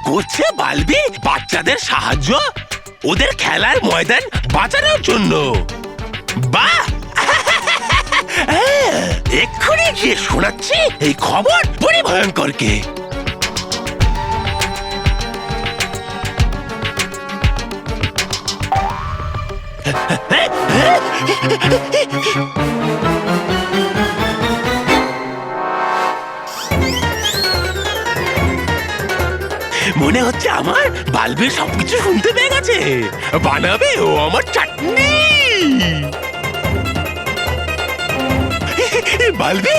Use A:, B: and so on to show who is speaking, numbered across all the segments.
A: করছে বালবি বাচ্চাদের সাহায্য ওদের খেলার ময়দান বাঁচানোর জন্য। বাহ, এক্ষুনি গিয়ে শোনাচ্ছি এই খবর পরিভয়ঙ্করকে। মনে হচ্ছে আমার বালবির সবকিছু শুনতে পেয়ে গেছে। বানাবে ও আমার চাটনি। বালবি,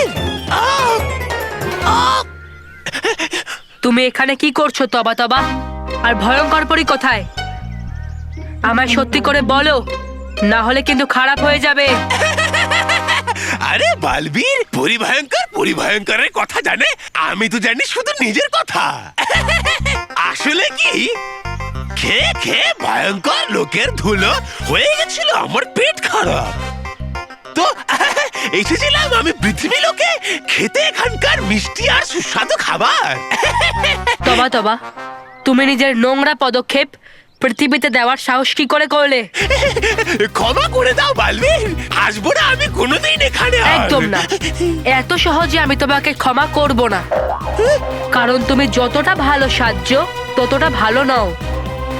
B: তুমি এখানে কি করছো তবা তবা? আর ভয়ঙ্কর পরি কোথায়? আমায় সত্যি করে বলো, না হলে কিন্তু খারাপ হয়ে যাবে।
A: আরে বালবীর পরিভয়ঙ্করের কথা জানে? আমি তো জানি শুধু নিজের কথা। আসলে কি খেয়ে খেয়ে ভয়ঙ্কর লোকের ধুলো হয়ে গেছিল আমার পেট খারাপ। তো এসেছিলাম আমি পৃথিবী লোকে খেতে এখানকার মিষ্টি আর সুস্বাদু খাবার।
B: তবা তবা, তুমি নিজের নোংরা পদক্ষেপ পৃথিবীতে দেওয়ার সাহস কি করে করলে?
A: ক্ষমা করে দাও বালবীর, আসবো না আমি কোনোদিন এখানে।
B: একদম না, এত সহজে আমি তোমাকে ক্ষমা করব না। কারণ তুমি যতটা ভালো সাহায্য ততটা ভালো নও,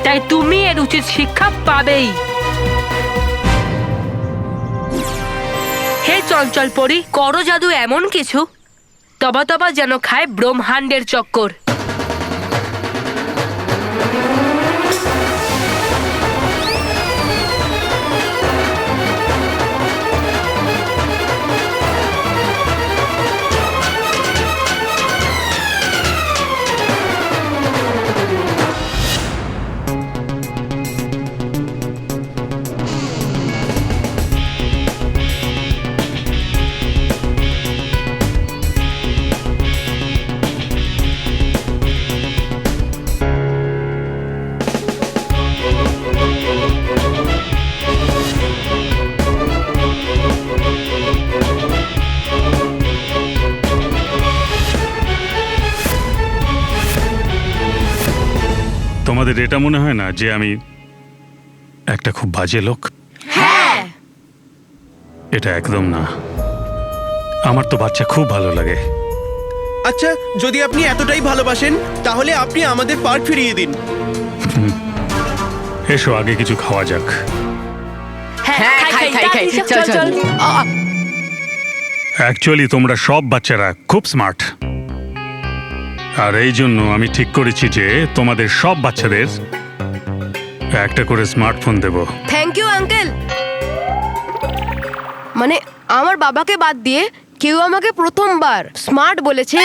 B: তাই তুমি এর উচিত শিক্ষা পাবেই। হে চঞ্চল পরি, করো জাদু এমন কিছু তবা তবা যেন খায় ব্রহ্মাণ্ডের চক্কর।
C: তোমাদের এটা মনে হয় না যে আমি একটা খুব বাজে লোক?
B: হ্যাঁ,
C: এটা একদম না। আমার তো বাচ্চা খুব ভালো লাগে।
D: আচ্ছা, যদি আপনি এতটাই ভালোবাসেন তাহলে আপনি আমাদের পার্ক ফিরিয়ে দিন।
C: এসো আগে কিছু খাওয়া যাক।
B: হ্যাঁ, খাই, চল চল।
C: অ্যাকচুয়ালি তোমরা সব বাচ্চারা খুব স্মার্ট, আর এই জন্য আমি ঠিক করেছি যে তোমাদের সব বাচ্চাদের একটা করে স্মার্টফোন দেব।
E: Thank you uncle. মানে আমার বাবাকে বাদ দিয়ে কেউ আমাকে প্রথমবার স্মার্ট বলেছে।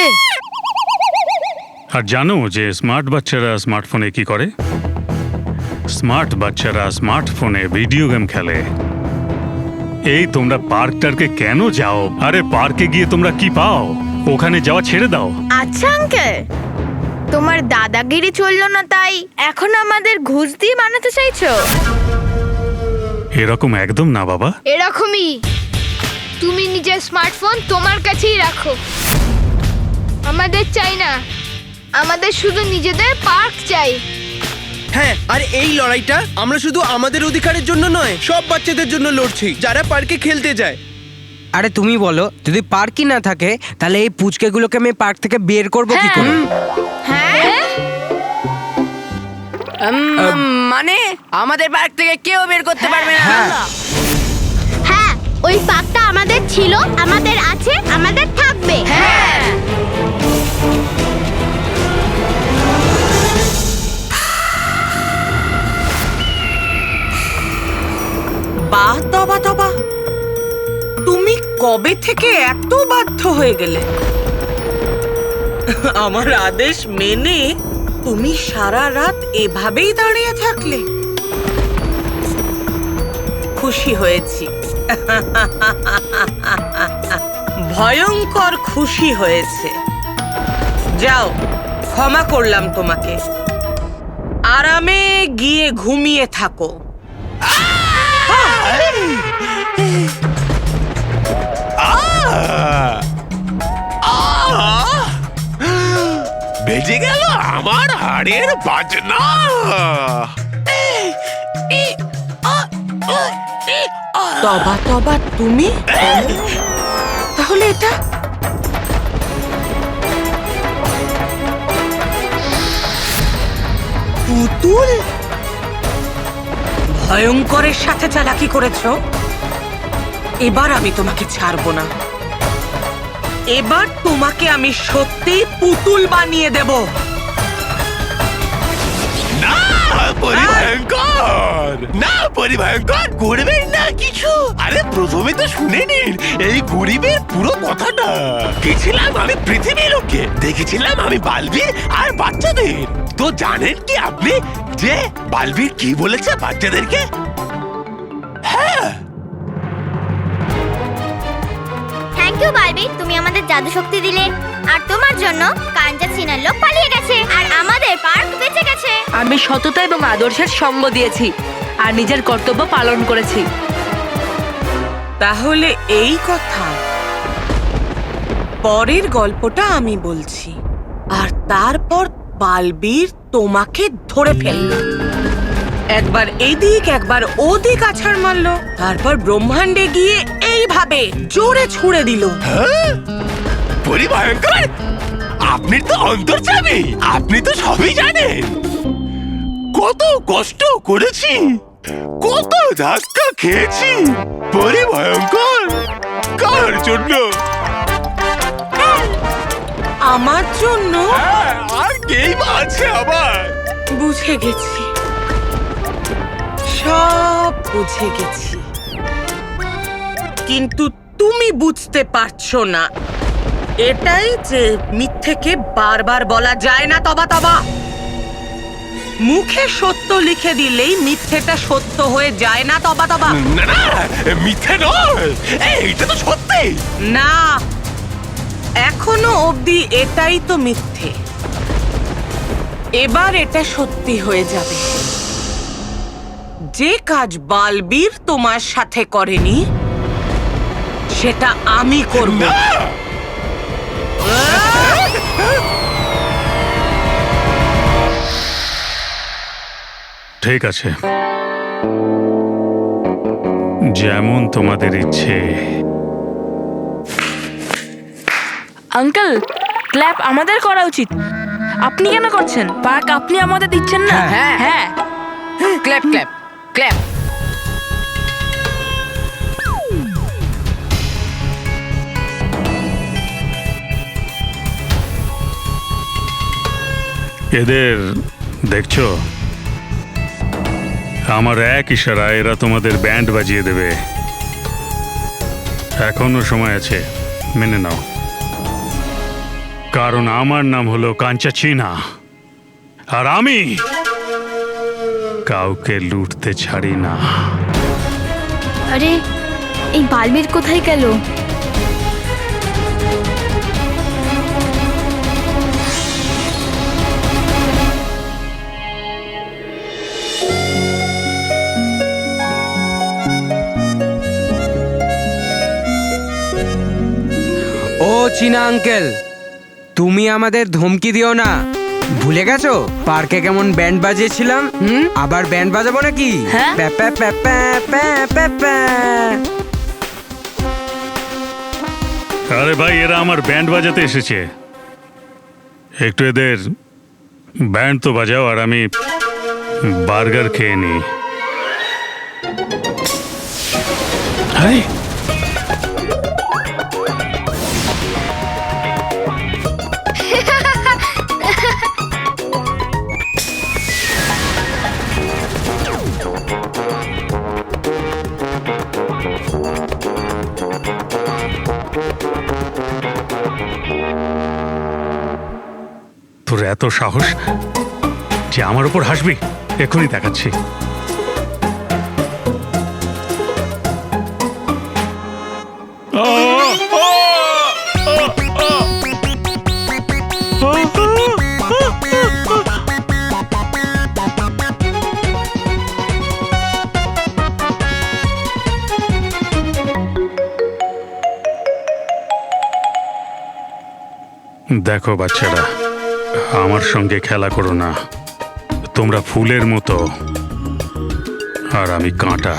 C: আর জানো যে স্মার্ট বাচ্চারা স্মার্টফোনে কি করে? স্মার্ট বাচ্চারা স্মার্টফোনে ভিডিও গেম খেলে। এই তোমরা পার্কটাকে কেন যাও? আরে পার্কে গিয়ে তোমরা কি পাও? ওখানে যাওয়া ছেড়ে দাও।
F: আচ্ছা আঙ্কেল, তোমার দাদাগিরি চললো না তাই এখন আমাদের ঘুষ দিয়ে বানাতে চাইছো?
C: এরকম একদম না বাবা।
F: এরকমই। তুমি নিজের স্মার্টফোন তোমার কাছেই রাখো, আমাদের চাই না। আমাদের শুধু নিজেদের পার্ক চাই।
D: হ্যাঁ, আর এই লড়াইটা আমরা শুধু আমাদের অধিকারের জন্য নয়, সব বাচ্চাদের জন্য লড়ছি যারা পার্কে খেলতে যায়।
G: আরে তুমি বলো, যদি পার্কই না থাকে তাহলে এই পুচকেগুলোকে আমি পার্ক থেকে বের করব কি করে?
F: হ্যাঁ,
E: মানে আমাদের পার্ক থেকে কেউ বের করতে পারবে না।
F: হ্যাঁ, ওই পার্কটা আমাদের ছিল, আমাদের আছে, আমাদের থাকবে।
E: হ্যাঁ,
H: বাহ তবা তবা, তুমি কবে থেকে এত বাধ্য হয়ে গেলে? আমার আদেশ মেনে তুমি সারা রাত এভাবেই দাঁড়িয়ে থাকলে? খুশি হয়েছি, ভয়ঙ্কর খুশি হয়েছে। যাও, ক্ষমা করলাম তোমাকে। আরামে গিয়ে ঘুমিয়ে থাকো।
A: বেজে গেল আমার হাড়ের বাজনা।
H: তবা তবা তুমি তাহলে এটা পুতুল ভয়ঙ্করের সাথে চালাকি করেছো। এবার আমি তোমাকে ছাড়বো না। এবার তোমাকে আমি সত্যি পুতুল বানিয়ে দেব।
A: না পরিভয়ঙ্কর, না পরিভয়ঙ্কর করবেন না কিছু। আরে প্রথমে তো শুনে নিন এই গরিবের পুরো কথাটা। গেছিলাম আমি পৃথিবী লোকে, দেখেছিলাম আমি বালবীর আর বাচ্চাদের। তো জানেন কি আপনি যে বালবীর কি বলেছে বাচ্চাদেরকে? হ্যাঁ,
I: থ্যাংক ইউ বারবি, তুমি আমাদের জাদু শক্তি দিলে আর তোমার জন্য কাঞ্চা চিনার লোক পালিয়ে গেছে আর আমাদের পার্ক বেঁচে গেছে।
B: আমি সততা এবং আদর্শের সঙ্গ দিয়েছি আর নিজের কর্তব্য পালন করেছি।
H: তাহলে এই কথা, পরের গল্পটা আমি বলছি। আর তারপর বালবীর তোমাকে ধরে ফেললো, একবার এদিক একবার ওদিক আছাড় মারলো, তারপর ব্রহ্মাণ্ডে গিয়ে এইভাবে জোরে ছুঁড়ে দিল।
A: পরিভয়ঙ্কর আপনি তো অন্তর্যামী, আপনি তো সবই জানেন। কত কষ্ট করেছি, কত ধাক্কা খেয়েছি পরিভয়ঙ্কর, কার জন্য?
H: আমার জন্য?
A: হ্যাঁ, আর কেই বা আছে আবার?
H: বুঝে গেছি, সব বুঝে গেছি, কিন্তু তুমি বুঝতে পারছো না এটাই যে মিথ্যেকে বারবার বলা যায় না। তবা তবা মুখে সত্য লিখে দিলেই মিথ্যেটা সত্য হয়ে যায় না। তবা তবা
A: না না, মিথ্যে নয়, এইটা তো সত্যি।
H: না, এখনো অবধি এটাই তো মিথ্যে, এবার এটা সত্যি হয়ে যাবে। যে কাজ বালবীর তোমার সাথে করেনি সেটা আমি করব।
A: না,
C: ঠিক আছে, যেমন তোমাদের ইচ্ছে।
J: আঙ্কেল, ক্ল্যাপ আমাদের করা উচিত। আপনি কেন করছেন? পার্ক আপনি আমাদের দিচ্ছেন না।
G: হ্যাঁ।
J: হ্যাঁ,
G: ক্ল্যাপ ক্ল্যাপ ক্ল্যাপ।
C: এদের দেখছো, আমার এক ইশারায় এরা তোমাদের ব্যান্ড বাজিয়ে দেবে। এখনো সময় আছে, মেনে নাও। কারণ আমার নাম হলো কাঞ্চা চিনা, আর আমি কাউকে লুটতে ছাড়ি না।
F: আরে এই বালবীর কোথায় গেল?
G: ও চিনা আঙ্কেল, তুমি আমাদের ধমকি দিও না। ভুলে গেছো পার্কে কেমন ব্যান্ড বাজিয়েছিলাম? আবার ব্যান্ড বাজাবো নাকি?
J: হ্যাঁ?
G: প্যা প্যা প্যা প্যা প্যা প্যা প্যা।
C: আরে ভাই, এরা আমার ব্যান্ড বাজাতে এসেছে, একটু এদের ব্যান্ড তো বাজাও আর আমি বার্গার খেয়ে নিই। আরে তোর এত সাহস যে আমার উপর হাসবি? এখনই দেখাচ্ছি। দেখো বাচ্চারা, আমার সঙ্গে খেলা করো না। তোমরা ফুলের মতো আর আমি কাঁটা।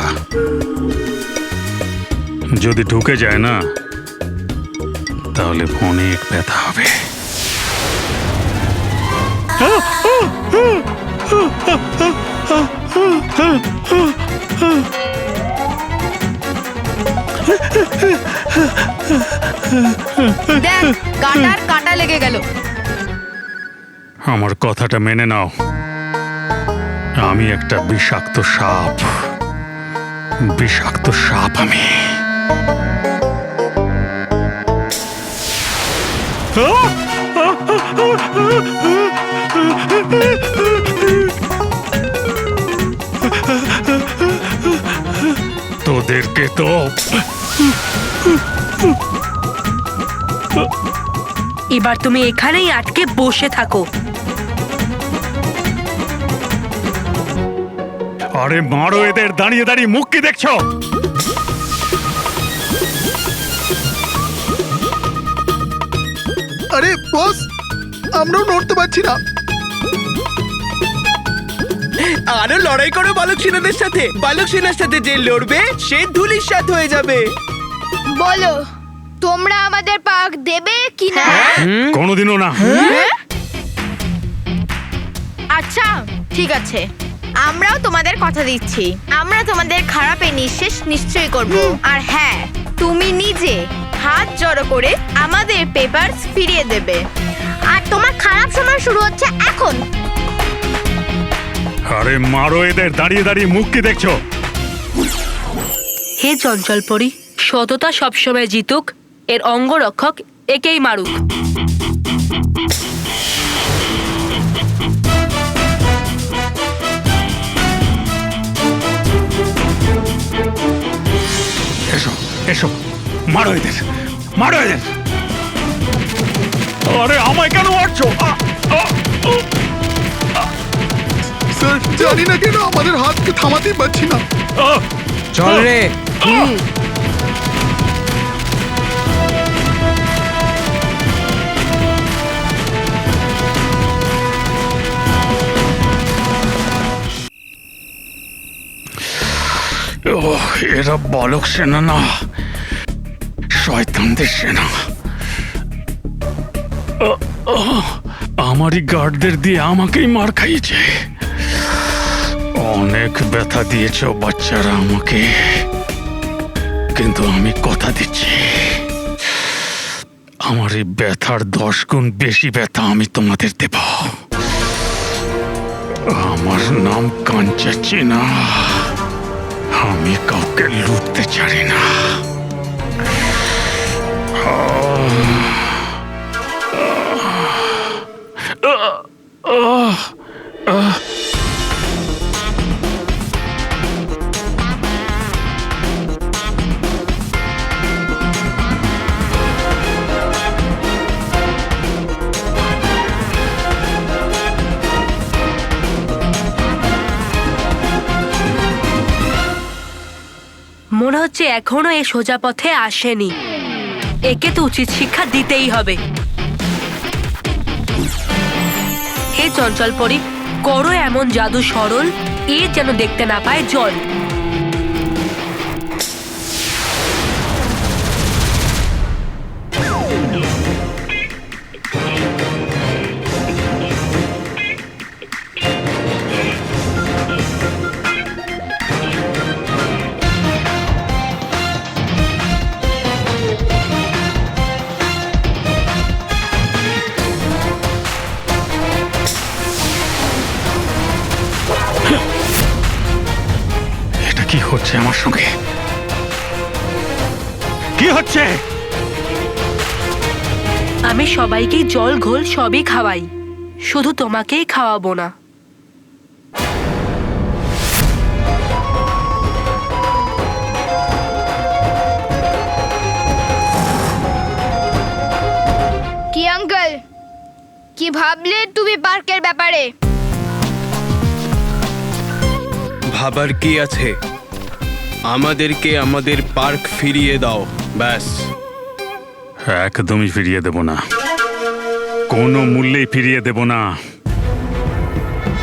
C: যদি ঢুকে যায় না তাহলে অনেক ব্যথা হবে।
E: দেখ কাটার কাটা লেগে গেল।
C: আমার কথাটা মেনে নাও। আমি একটা বিষাক্ত সাপ। বিষাক্ত সাপ আমি। তোদেরকে তো
B: এবার তুমি এখানেই আটকে বসে থাকো।
C: আরে মারো এদের, দাঁড়িয়ে দাঁড়িয়ে মুখ কি দেখছো?
D: আরে বস, আমরাও নড়তে পারছি না। আরো লড়াই করো বালক সেনাদের সাথে। বালক সেনার সাথে যে লড়বে সে ধুলিস্যাৎ হয়ে যাবে।
F: বলো তোমরা আমাদের পার্ক দেবে কি না?
C: কোনোদিনও না।
K: আচ্ছা ঠিক আছে, আমরাও তোমাদের কথা দিচ্ছি, আমরা তোমাদের খারাপে নিঃশেষ নিশ্চয়ই করব। আর হ্যাঁ, তুমি নিজে হাত জড়ো করে আমাদের পেপারস ফিরিয়ে দেবে।
I: আর তোমার খারাপ সময় শুরু হচ্ছে এখন।
C: আরে মারো এদের, দাঁড়িয়ে দাঁড়িয়ে মুখ কি দেখছো?
B: হে চঞ্চল পরি, সততা সবসময় জিতুক। এর অঙ্গরক্ষক একেই মারুক।
C: এসো এসো, মারো এদের, মারো এদের। আরে আমায় কেন মারছো?
D: স্যার জানি না কেন আমাদের হাতকে থামাতেই পারছি না।
G: চল রে।
C: এরা বালক সেনা না, শয়তানদের সেনা। আমারই গার্ডদের দিয়ে আমাকেই মার খাইয়েছে। অনেক ব্যথা দিয়েছ বাচ্চারা আমাকে, কিন্তু আমি কথা দিচ্ছি আমার এই ব্যথার 10 গুণ বেশি ব্যথা আমি তোমাদের দেব। আমার নাম কাঞ্চা চিনা। আমি কাউকে লুটতে ছাড়ি না।
B: মনে হচ্ছে এখনো এ সোজা পথে আসেনি। একে তো উচিত শিক্ষা দিতেই হবে। হে চঞ্চল পরি, করো এমন জাদু সরল এ যেন দেখতে না পায় জল।
C: কি হচ্ছে আমার সঙ্গে? কি হচ্ছে?
B: আমি সবাইকেই জল ঘোল সবই খাওয়াই, শুধু তোমাকেই খাওয়াবো না।
F: কি আঙ্কেল, কি ভাবলে তুমি পার্কের ব্যাপারে?
D: ভাবার কি আছে? আমাদেরকে আমাদের পার্ক ফিরিয়ে দাও, ব্যাস।
C: একদমই ফিরিয়ে দেব না। কোনো মূল্যেই ফিরিয়ে দেব না,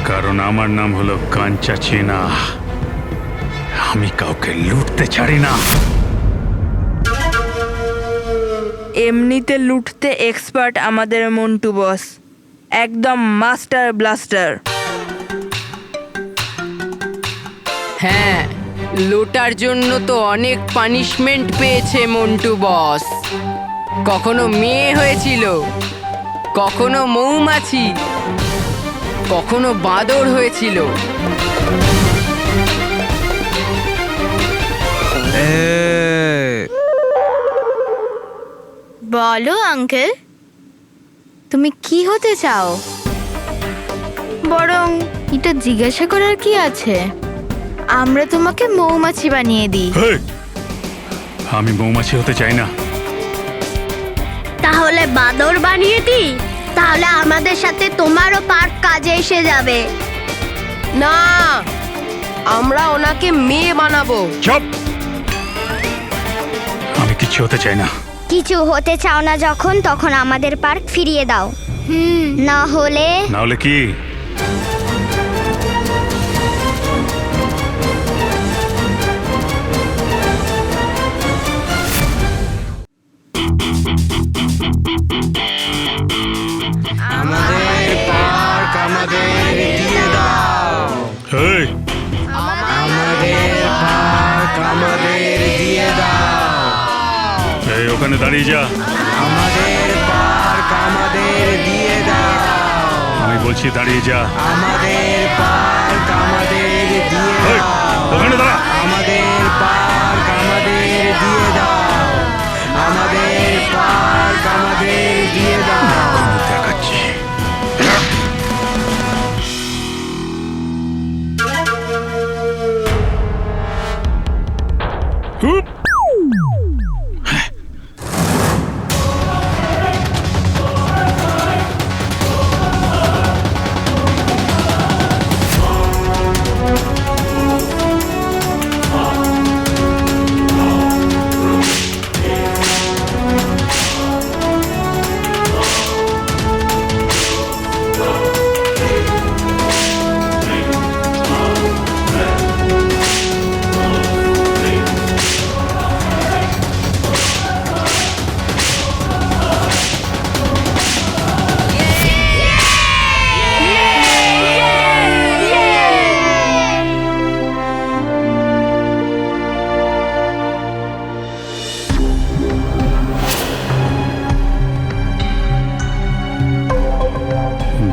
C: কারণ আমার নাম হলো কাঞ্চা চিনা। আমি কাউকে লুটতে ছাড়ি না।
J: এমনিতে লুটতে এক্সপার্ট আমাদের মন্টু বস, একদম মাস্টার ব্লাস্টার।
G: হ্যাঁ, লুটার জন্য তো অনেক পানিশমেন্ট পেয়েছে মন্টু বস। কখনো মেয়ে হয়েছিল, কখনো মৌমাছি, কখনো বাঁদর হয়েছিল।
K: বলো আঙ্কেল, তুমি কি হতে চাও? বরং এটা জিজ্ঞাসা করার কি আছে? আমরা তোমাকে মৌমাছি বানিয়ে দিই।
C: হেই, আমি মৌমাছি হতে চাই না।
I: তাহলে বাদর বানিয়ে দিই? তাহলে আমাদের সাথে তোমারও পার্ক কাজে এসে যাবে।
E: না, আমরা ওনাকে মেয়ে বানাবো।
C: চুপ! আমি কিছু হতে চাই না।
I: কিছু হতে চাও না যখন, তখন আমাদের পার্ক ফিরিয়ে দাও। না হলে
C: না হলে কি?
G: আমাদের পার্ক আমাদের দিয়ে দাও।
C: হেই,
G: আমাদের পার্ক আমাদের দিয়ে দাও।
C: এই ওখানে দাঁড়িয়ে যা।
G: আমাদের পার্ক আমাদের দিয়ে দাও।
C: আমি বলছি দাঁড়িয়ে যা।
G: আমাদের পার্ক আমাদের দিয়ে
C: হেই,
G: দাও।
C: ওখানে দাঁড়া।
G: আমাদের পার্ক আমাদের দিয়ে দাও। আমাদের পার্ক আমাদের দিয়ে দাও।
C: দেখাচ্ছি। হুপ!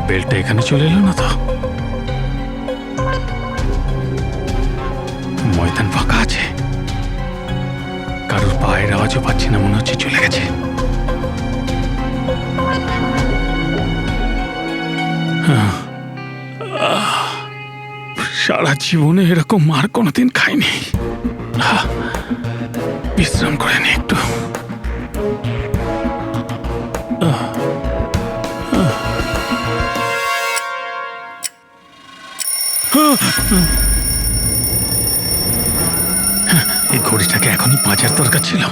C: বেলটা এখানে চলে এলো না তো? ময়দান ফাঁকা আছে, কারোর পায়ের আওয়াজও পাচ্ছি না, মনে হচ্ছে চলে গেছে। সারা জীবনে এরকম মার কোনোদিন খাইনি। বিশ্রাম করে নি একটু। এই ঘড়িটাকে এখনই বাঁচার দরকার ছিল।